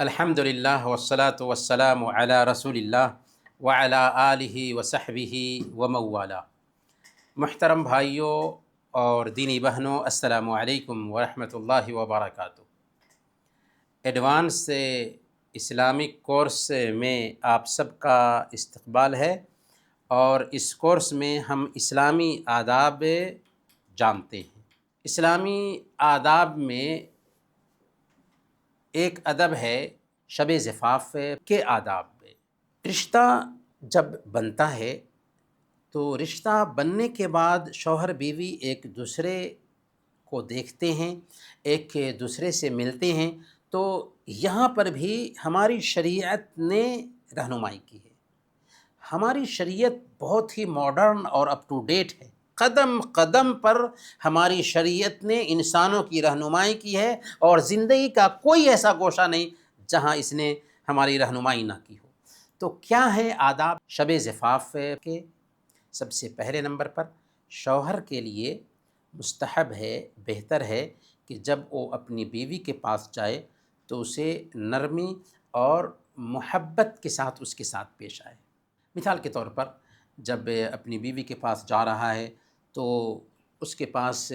الحمد للہ والصلاة والسلام علی رسول اللہ وعلی آلہ وصحبہ وموالا۔ محترم بھائیوں اور دینی بہنوں، السلام علیکم ورحمۃ اللہ وبرکاتہ۔ ایڈوانس اسلامک کورس میں آپ سب کا استقبال ہے، اور اس کورس میں ہم اسلامی آداب جانتے ہیں۔ اسلامی آداب میں ایک ادب ہے شب زفاف کے آداب میں۔ رشتہ جب بنتا ہے تو رشتہ بننے کے بعد شوہر بیوی ایک دوسرے کو دیکھتے ہیں، ایک دوسرے سے ملتے ہیں، تو یہاں پر بھی ہماری شریعت نے رہنمائی کی ہے۔ ہماری شریعت بہت ہی ماڈرن اور اپ ٹو ڈیٹ ہے۔ قدم قدم پر ہماری شریعت نے انسانوں کی رہنمائی کی ہے، اور زندگی کا کوئی ایسا گوشہ نہیں جہاں اس نے ہماری رہنمائی نہ کی ہو۔ تو کیا ہے آداب شب زفاف کے؟ سب سے پہلے نمبر پر شوہر کے لیے مستحب ہے، بہتر ہے کہ جب وہ اپنی بیوی کے پاس جائے تو اسے نرمی اور محبت کے ساتھ اس کے ساتھ پیش آئے۔ مثال کے طور پر جب اپنی بیوی کے پاس جا رہا ہے تو اس کے پاس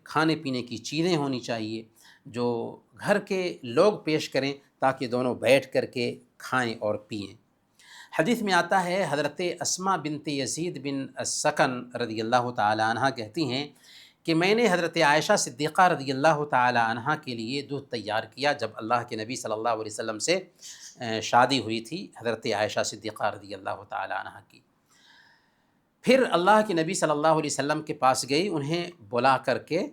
کھانے پینے کی چیزیں ہونی چاہیے جو گھر کے لوگ پیش کریں، تاکہ دونوں بیٹھ کر کے کھائیں اور پئیں۔ حدیث میں آتا ہے، حضرت اسماء بنت یزید بن السکن رضی اللہ تعالی عنہ کہتی ہیں کہ میں نے حضرت عائشہ صدیقہ رضی اللہ تعالی عنہ کے لیے دودھ تیار کیا جب اللہ کے نبی صلی اللہ علیہ وسلم سے شادی ہوئی تھی حضرت عائشہ صدیقہ رضی اللہ تعالی عنہ کی۔ پھر اللہ کے نبی صلی اللہ علیہ وسلم کے پاس گئی، انہیں بلا کر کے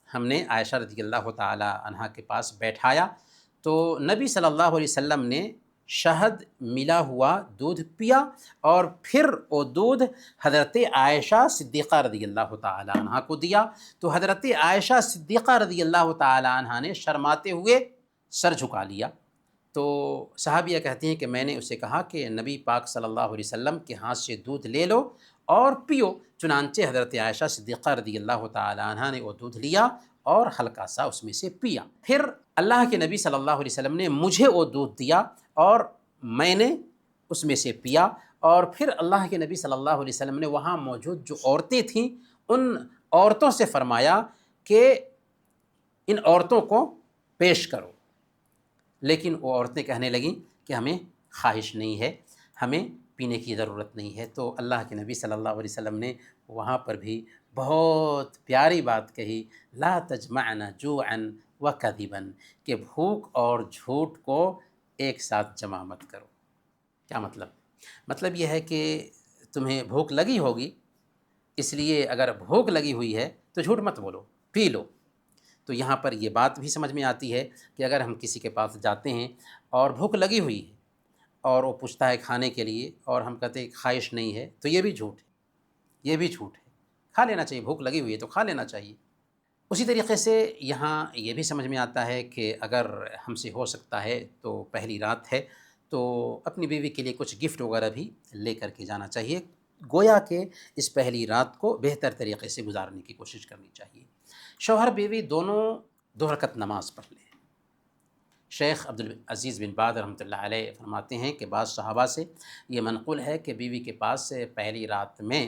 ہم نے عائشہ رضی اللہ تعالی عنہ کے پاس بیٹھایا، تو نبی صلی اللہ علیہ وسلم نے شہد ملا ہوا دودھ پیا، اور پھر وہ دودھ حضرت عائشہ صدیقہ رضی اللہ تعالی عنہ کو دیا۔ تو حضرت عائشہ صدیقہ رضی اللہ تعالی عنہ نے شرماتے ہوئے سر جھکا لیا۔ تو صحابیہ کہتی ہیں کہ میں نے اسے کہا کہ نبی پاک صلی اللہ علیہ وسلم کے ہاتھ سے دودھ لے لو اور پیو۔ چنانچہ حضرت عائشہ صدیقہ رضی اللہ تعالی عنہ نے وہ دودھ لیا اور ہلکا سا اس میں سے پیا۔ پھر اللہ کے نبی صلی اللہ علیہ وسلم نے مجھے وہ دودھ دیا اور میں نے اس میں سے پیا، اور پھر اللہ کے نبی صلی اللہ علیہ وسلم نے وہاں موجود جو عورتیں تھیں ان عورتوں سے فرمایا کہ ان عورتوں کو پیش کرو، لیکن وہ عورتیں کہنے لگیں کہ ہمیں خواہش نہیں ہے، ہمیں پینے کی ضرورت نہیں ہے۔ تو اللہ کے نبی صلی اللہ علیہ وسلم نے وہاں پر بھی بہت پیاری بات کہی، لا تجمعن جوعا وکذبا، کہ بھوک اور جھوٹ کو ایک ساتھ جمع مت کرو۔ کیا مطلب یہ ہے کہ تمہیں بھوک لگی ہوگی، اس لیے اگر بھوک لگی ہوئی ہے تو جھوٹ مت بولو، پی لو۔ تو یہاں پر یہ بات بھی سمجھ میں آتی ہے کہ اگر ہم کسی کے پاس جاتے ہیں اور بھوک لگی ہوئی ہے اور وہ پوچھتا ہے کھانے کے لیے اور ہم کہتے ہیں خواہش نہیں ہے، تو یہ بھی جھوٹ ہے، یہ بھی جھوٹ ہے۔ کھا لینا چاہیے، بھوک لگی ہوئی ہے تو کھا لینا چاہیے۔ اسی طریقے سے یہاں یہ بھی سمجھ میں آتا ہے کہ اگر ہم سے ہو سکتا ہے تو پہلی رات ہے تو اپنی بیوی کے لیے کچھ گفٹ وغیرہ بھی لے کر کے جانا چاہیے، گویا کہ اس پہلی رات کو بہتر طریقے سے گزارنے کی کوشش کرنی چاہیے۔ شوہر بیوی دونوں 2 رکعت نماز پڑھ لیں۔ شیخ عبدالعزیز بن باز رحمۃ اللہ علیہ فرماتے ہیں کہ بعض صحابہ سے یہ منقول ہے کہ بیوی کے پاس سے پہلی رات میں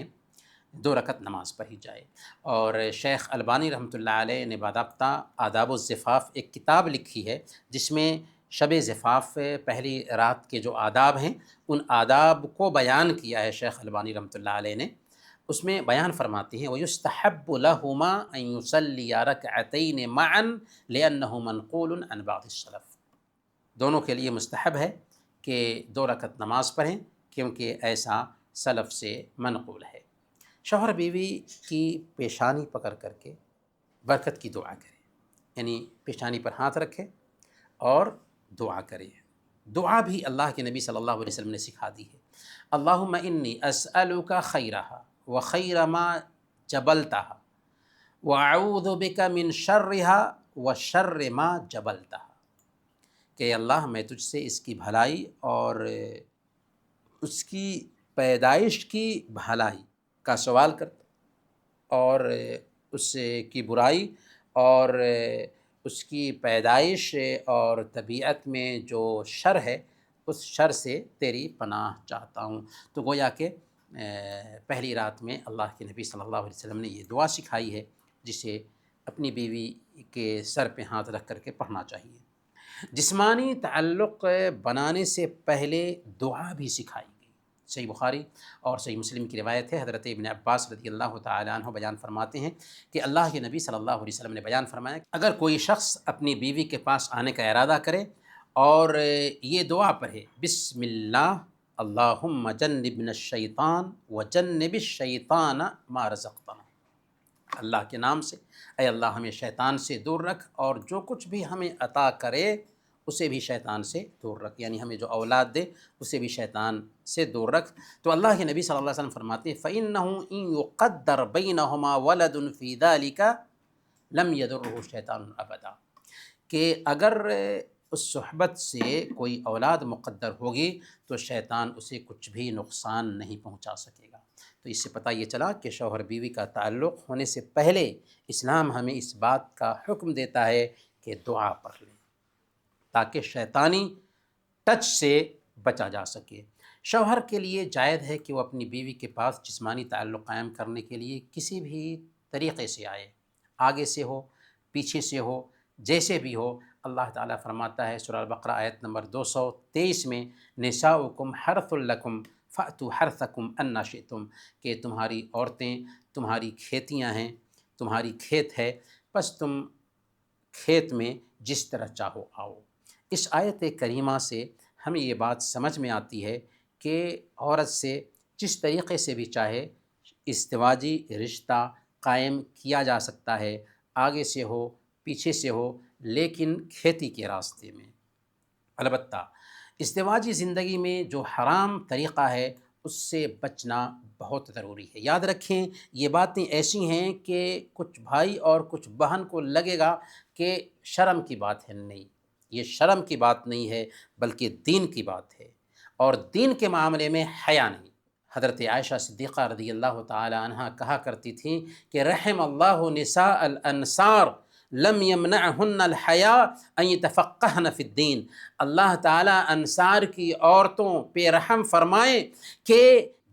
2 رکعت نماز پڑھی جائے، اور شیخ البانی رحمۃ اللہ علیہ نے باضابطہ آداب الزفاف ایک کتاب لکھی ہے جس میں شب زفاف پہلی رات کے جو آداب ہیں ان آداب کو بیان کیا ہے شیخ البانی رحمۃ اللہ علیہ نے۔ اس میں بیان فرماتے ہیں وَيُسْتَحَبُّ لَهُمَا أَن يُصَلِّيَا رَكْعَتَيْنِ مَعًا لِأَنَّهُ مَنْقُولٌ عَنْ بَعْضِ السَّلَفِ، دونوں کے لیے مستحب ہے کہ 2 رکعت نماز پڑھیں، کیونکہ ایسا سلف سے منقول ہے۔ شوہر بیوی کی پیشانی پکڑ کر کے برکت کی دعا کرے، یعنی پیشانی پر ہاتھ رکھے اور دعا کرے۔ دعا بھی اللہ کے نبی صلی اللہ علیہ وسلم نے سکھا دی ہے۔ اللہم انی اسألک خیرہا وخیر ما جبلتہا واعوذ بک من شرہا وشر ما جبلتہا، کہ اللہ میں تجھ سے اس کی بھلائی اور اس کی پیدائش کی بھلائی کا سوال کرتا، اور اس کی برائی اور اس کی پیدائش اور طبیعت میں جو شر ہے اس شر سے تیری پناہ چاہتا ہوں۔ تو گویا کہ پہلی رات میں اللہ کے نبی صلی اللہ علیہ وسلم نے یہ دعا سکھائی ہے جسے اپنی بیوی کے سر پہ ہاتھ رکھ کر کے پڑھنا چاہیے۔ جسمانی تعلق بنانے سے پہلے دعا بھی سکھائی گئی۔ صحیح بخاری اور صحیح مسلم کی روایت ہے، حضرت ابن عباس رضی اللہ تعالیٰ عنہ بیان فرماتے ہیں کہ اللہ کے نبی صلی اللہ علیہ وسلم نے بیان فرمایا کہ اگر کوئی شخص اپنی بیوی کے پاس آنے کا ارادہ کرے اور یہ دعا پڑھے، بسم اللہ اللہم جنبنا الشیطان وجنب الشیطان ما رزقتنا، اللہ کے نام سے اے اللہ ہمیں شیطان سے دور رکھ اور جو کچھ بھی ہمیں عطا کرے اسے بھی شیطان سے دور رکھ، یعنی ہمیں جو اولاد دے اسے بھی شیطان سے دور رکھ۔ تو اللہ کے نبی صلی اللہ علیہ وسلم فرماتے ہیں فَإِنَّهُ إِن يُقَدَّرْ بَيْنَهُمَا وَلَدٌ فِي ذَلِكَ لَمْ يَضُرُّهُ شَيْطَانٌ أَبَدًا، کہ اگر اس صحبت سے کوئی اولاد مقدر ہوگی تو شیطان اسے کچھ بھی نقصان نہیں پہنچا سکے گا۔ تو اس سے پتہ یہ چلا کہ شوہر بیوی کا تعلق ہونے سے پہلے اسلام ہمیں اس بات کا حکم دیتا ہے کہ دعا پڑھ لیں تاکہ شیطانی ٹچ سے بچا جا سکے۔ شوہر کے لیے جائز ہے کہ وہ اپنی بیوی کے پاس جسمانی تعلق قائم کرنے کے لیے کسی بھی طریقے سے آئے، آگے سے ہو، پیچھے سے ہو، جیسے بھی ہو۔ اللہ تعالیٰ فرماتا ہے سورہ البقرہ آیت نمبر 223 میں نساؤکم حرث لکم فأتوا حرثکم انا شئتم، کہ تمہاری عورتیں تمہاری کھیتیاں ہیں، تمہاری کھیت ہے، بس تم کھیت میں جس طرح چاہو آؤ۔ اس آیت کریمہ سے ہمیں یہ بات سمجھ میں آتی ہے کہ عورت سے جس طریقے سے بھی چاہے ازدواجی رشتہ قائم کیا جا سکتا ہے، آگے سے ہو، پیچھے سے ہو، لیکن کھیتی کے راستے میں۔ البتہ ازدواجی زندگی میں جو حرام طریقہ ہے اس سے بچنا بہت ضروری ہے۔ یاد رکھیں یہ باتیں ایسی ہیں کہ کچھ بھائی اور کچھ بہن کو لگے گا کہ شرم کی بات ہے، نہیں، یہ شرم کی بات نہیں ہے بلکہ دین کی بات ہے، اور دین کے معاملے میں حیا نہیں۔ حضرت عائشہ صدیقہ رضی اللہ تعالی عنہ کہا کرتی تھیں کہ رحم اللہ نساء الانصار لم یمنعہن الحیا ان یتفقہن فی الدین، اللہ تعالیٰ انصار کی عورتوں پہ رحم فرمائیں کہ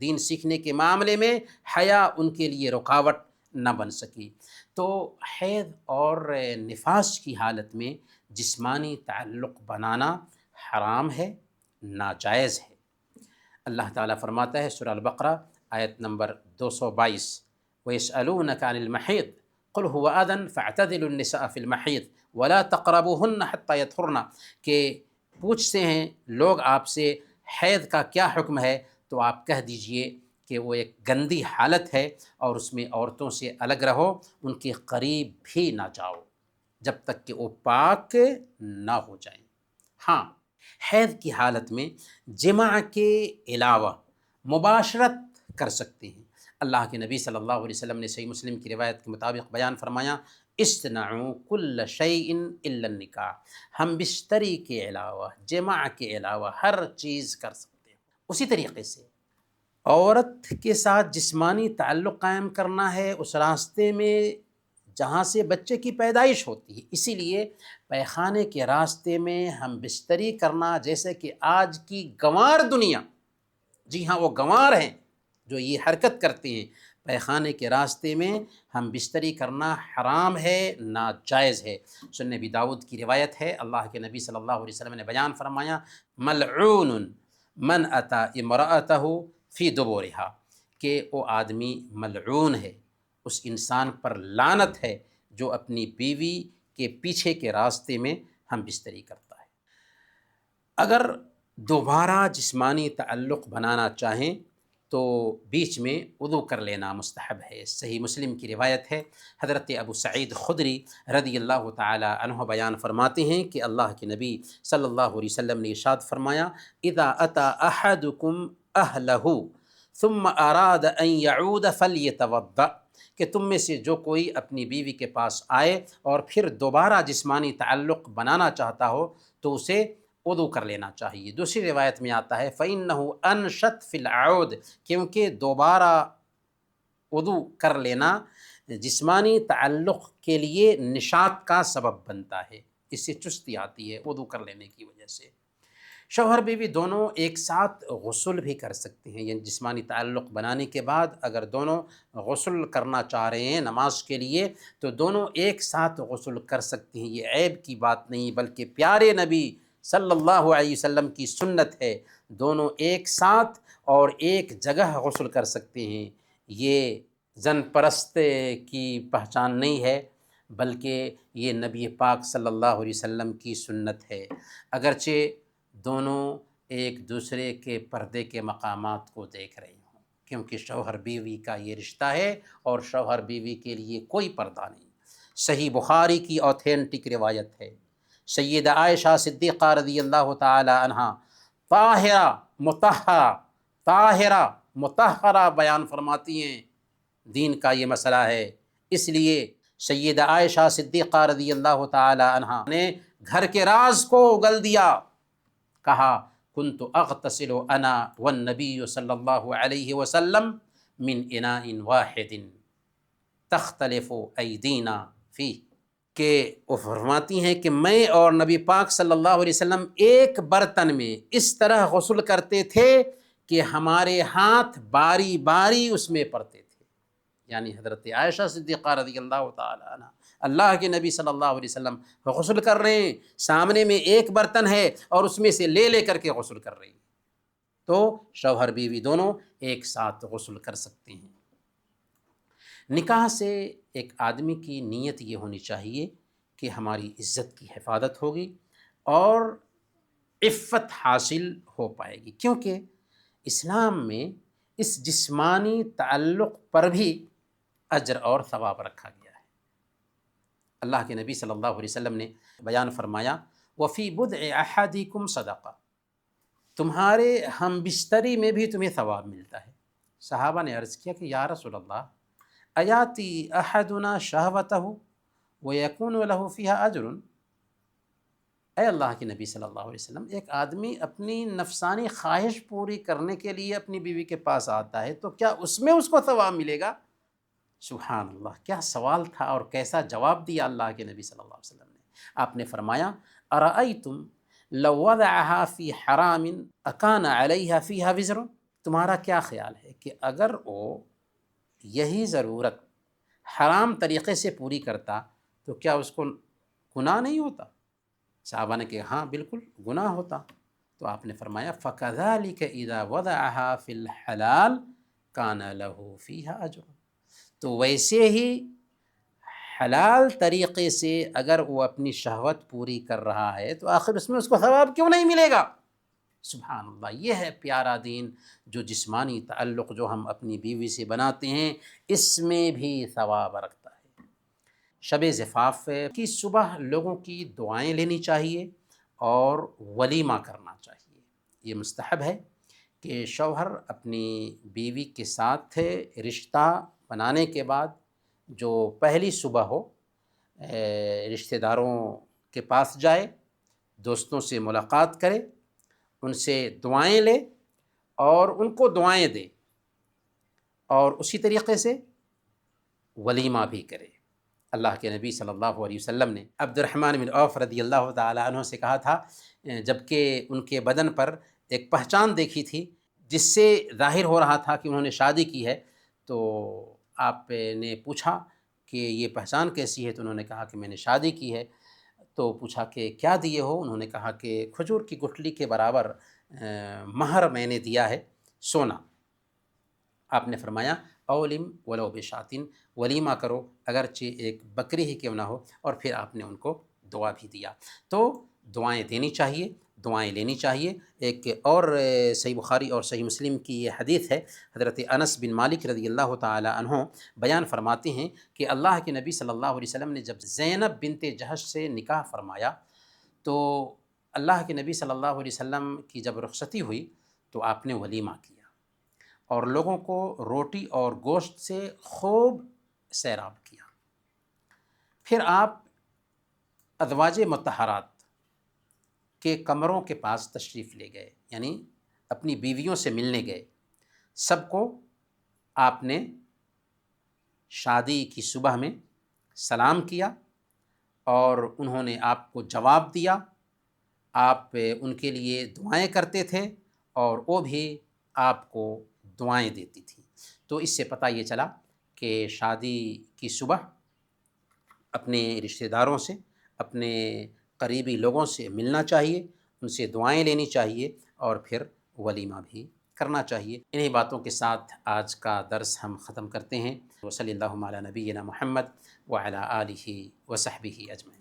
دین سیکھنے کے معاملے میں حیا ان کے لیے رکاوٹ نہ بن سکی۔ تو حیض اور نفاس کی حالت میں جسمانی تعلق بنانا حرام ہے، ناجائز ہے۔ اللہ تعالیٰ فرماتا ہے سورہ البقرہ آیت نمبر 222 وَيَسْأَلُونَكَ عَنِ الْمَحِيضِ قُلْ هُوَ أَذًى فَاعْتَزِلُوا النِّسَاءَ فِي الْمَحِيضِ وَلَا تَقْرَبُوهُنَّ حَتَّى يَطْهُرْنَ، کہ پوچھتے ہیں لوگ آپ سے حیض کا کیا حکم ہے، تو آپ کہہ دیجئے کہ وہ ایک گندی حالت ہے اور اس میں عورتوں سے الگ رہو، ان کے قریب بھی نہ جاؤ جب تک کہ وہ پاک نہ ہو جائیں۔ ہاں، حیض کی حالت میں جماع کے علاوہ مباشرت کر سکتے ہیں۔ اللہ کے نبی صلی اللہ علیہ وسلم نے صحیح مسلم کی روایت کے مطابق بیان فرمایا اصنعوا کل شیء الا النکاح، ہم بستری کے علاوہ، جماع کے علاوہ ہر چیز کر سکتے ہیں۔ اسی طریقے سے عورت کے ساتھ جسمانی تعلق قائم کرنا ہے اس راستے میں جہاں سے بچے کی پیدائش ہوتی ہے، اسی لیے پیخانے کے راستے میں ہم بستری کرنا، جیسے کہ آج کی گنوار دنیا، جی ہاں وہ گنوار ہیں جو یہ حرکت کرتے ہیں، پیخانے کے راستے میں ہم بستری کرنا حرام ہے، ناجائز ہے۔ سنن ابی داؤد کی روایت ہے، اللہ کے نبی صلی اللہ علیہ وسلم نے بیان فرمایا ملعون من اتی امرأتہ فی دبورہا، کہ وہ آدمی ملعون ہے، اس انسان پر لعنت ہے جو اپنی بیوی کے پیچھے کے راستے میں ہم بستری کرتا ہے۔ اگر دوبارہ جسمانی تعلق بنانا چاہیں تو بیچ میں وضو کر لینا مستحب ہے۔ صحیح مسلم کی روایت ہے، حضرت ابو سعید خدری رضی اللہ تعالی عنہ بیان فرماتے ہیں کہ اللہ کے نبی صلی اللہ علیہ وسلم نے ارشاد فرمایا اذا اتی احدکم اہلہ ثم اراد ان یعود فلیتوضأ، کہ تم میں سے جو کوئی اپنی بیوی کے پاس آئے اور پھر دوبارہ جسمانی تعلق بنانا چاہتا ہو تو اسے وضو کر لینا چاہیے۔ دوسری روایت میں آتا ہے فَإِنَّهُ أَنشَطْ فِي الْعَوْدِ، کیونکہ دوبارہ وضو کر لینا جسمانی تعلق کے لیے نشاط کا سبب بنتا ہے، اس سے چستی آتی ہے وضو کر لینے کی وجہ سے۔ شوہر بیوی دونوں ایک ساتھ غسل بھی کر سکتے ہیں، یعنی جسمانی تعلق بنانے کے بعد اگر دونوں غسل کرنا چاہ رہے ہیں نماز کے لیے تو دونوں ایک ساتھ غسل کر سکتے ہیں، یہ عیب کی بات نہیں بلکہ پیارے نبی صلی اللہ علیہ وسلم کی سنت ہے، دونوں ایک ساتھ اور ایک جگہ غسل کر سکتے ہیں۔ یہ زن پرست کی پہچان نہیں ہے بلکہ یہ نبی پاک صلی اللہ علیہ وسلم کی سنت ہے، اگرچہ دونوں ایک دوسرے کے پردے کے مقامات کو دیکھ رہے ہوں، کیونکہ شوہر بیوی کا یہ رشتہ ہے اور شوہر بیوی کے لیے کوئی پردہ نہیں۔ صحیح بخاری کی اوتھینٹک روایت ہے، سیدہ عائشہ صدیقہ رضی اللہ تعالی عنہا طاہرہ مطہرہ بیان فرماتی ہیں، دین کا یہ مسئلہ ہے، اس لیے سیدہ عائشہ صدیقہ رضی اللہ تعالی عنہا نے گھر کے راز کو اگل دیا، کہا کنت اغتسل انا والنبی صلی اللہ علیہ وسلم من اناء واحد تختلف ایدینا فی، کہ وہ فرماتی ہیں کہ میں اور نبی پاک صلی اللہ علیہ وسلم ایک برتن میں اس طرح غسل کرتے تھے کہ ہمارے ہاتھ باری باری اس میں پڑتے تھے، یعنی حضرت عائشہ صدیقہ رضی اللہ تعالی عنہ اللہ کے نبی صلی اللہ علیہ وسلم غسل کر رہے ہیں، سامنے میں ایک برتن ہے اور اس میں سے لے کر کے غسل کر رہی ہیں، تو شوہر بیوی دونوں ایک ساتھ غسل کر سکتے ہیں۔ نکاح سے ایک آدمی کی نیت یہ ہونی چاہیے کہ ہماری عزت کی حفاظت ہوگی اور عفت حاصل ہو پائے گی، کیونکہ اسلام میں اس جسمانی تعلق پر بھی اجر اور ثواب رکھا گیا ہے۔ اللہ کے نبی صلی اللہ علیہ وسلم نے بیان فرمایا وفی بدع احدکم صدقہ، تمہارے ہم بستری میں بھی تمہیں ثواب ملتا ہے۔ صحابہ نے عرض کیا کہ یا رسول اللہ ایاتی احدنا شہوتہ ویکون لہ فیہا اجر، اے اللہ کے نبی صلی اللہ علیہ وسلم ایک آدمی اپنی نفسانی خواہش پوری کرنے کے لیے اپنی بیوی کے پاس آتا ہے تو کیا اس میں اس کو ثواب ملے گا؟ سبحان اللہ، کیا سوال تھا اور کیسا جواب دیا اللہ کے نبی صلی اللہ علیہ وسلم نے۔ آپ نے فرمایا ارأیتم لو وضعها فی حرام اکان علیہا فیہا وزر، تمہارا کیا خیال ہے کہ اگر وہ یہی ضرورت حرام طریقے سے پوری کرتا تو کیا اس کو گناہ نہیں ہوتا؟ صحابہ نے کہا ہاں بالکل گناہ ہوتا، تو آپ نے فرمایا فَكَذَلِكَ إِذَا وَضَعَهَا فِي الْحَلَالِ كَانَ لَهُ فِيهَا أَجْرٌ، تو ویسے ہی حلال طریقے سے اگر وہ اپنی شہوت پوری کر رہا ہے تو آخر اس میں اس کو ثواب کیوں نہیں ملے گا؟ سبحان اللہ، یہ ہے پیارا دین، جو جسمانی تعلق جو ہم اپنی بیوی سے بناتے ہیں اس میں بھی ثواب رکھتا ہے۔ شب زفاف کی صبح لوگوں کی دعائیں لینی چاہیے اور ولیمہ کرنا چاہیے، یہ مستحب ہے کہ شوہر اپنی بیوی کے ساتھ رشتہ بنانے کے بعد جو پہلی صبح ہو رشتہ داروں کے پاس جائے، دوستوں سے ملاقات کرے، ان سے دعائیں لے اور ان کو دعائیں دے، اور اسی طریقے سے ولیمہ بھی کرے۔ اللہ کے نبی صلی اللہ علیہ وسلم نے عبد الرحمن بن عوف رضی اللہ تعالی عنہ سے کہا تھا، جبکہ ان کے بدن پر ایک پہچان دیکھی تھی جس سے ظاہر ہو رہا تھا کہ انہوں نے شادی کی ہے، تو آپ نے پوچھا کہ یہ پہچان کیسی ہے؟ تو انہوں نے کہا کہ میں نے شادی کی ہے۔ تو پوچھا کہ کیا دیے ہو؟ انہوں نے کہا کہ کھجور کی گٹھلی کے برابر مہر میں نے دیا ہے، سونا۔ آپ نے فرمایا اولم ولو بشاتن، ولیمہ کرو اگرچہ ایک بکری ہی کیوں نہ ہو، اور پھر آپ نے ان کو دعا بھی دیا۔ تو دعائیں دینی چاہیے، دعائیں لینی چاہیے۔ ایک اور صحیح بخاری اور صحیح مسلم کی یہ حدیث ہے، حضرت انس بن مالک رضی اللہ تعالی عنہ بیان فرماتے ہیں کہ اللہ کے نبی صلی اللہ علیہ وسلم نے جب زینب بنت جہش سے نکاح فرمایا تو اللہ کے نبی صلی اللہ علیہ وسلم کی جب رخصتی ہوئی تو آپ نے ولیمہ کیا اور لوگوں کو روٹی اور گوشت سے خوب سیراب کیا۔ پھر آپ ازواج مطہرات کے کمروں کے پاس تشریف لے گئے، یعنی اپنی بیویوں سے ملنے گئے، سب کو آپ نے شادی کی صبح میں سلام کیا اور انہوں نے آپ کو جواب دیا، آپ ان کے لیے دعائیں کرتے تھے اور وہ بھی آپ کو دعائیں دیتی تھیں۔ تو اس سے پتہ یہ چلا کہ شادی کی صبح اپنے رشتہ داروں سے، اپنے قریبی لوگوں سے ملنا چاہیے، ان سے دعائیں لینی چاہیے اور پھر ولیمہ بھی کرنا چاہیے۔ انہی باتوں کے ساتھ آج کا درس ہم ختم کرتے ہیں۔ وصلی اللہ علی نبینا محمد وعلی آلہ وصحبہ اجمعین۔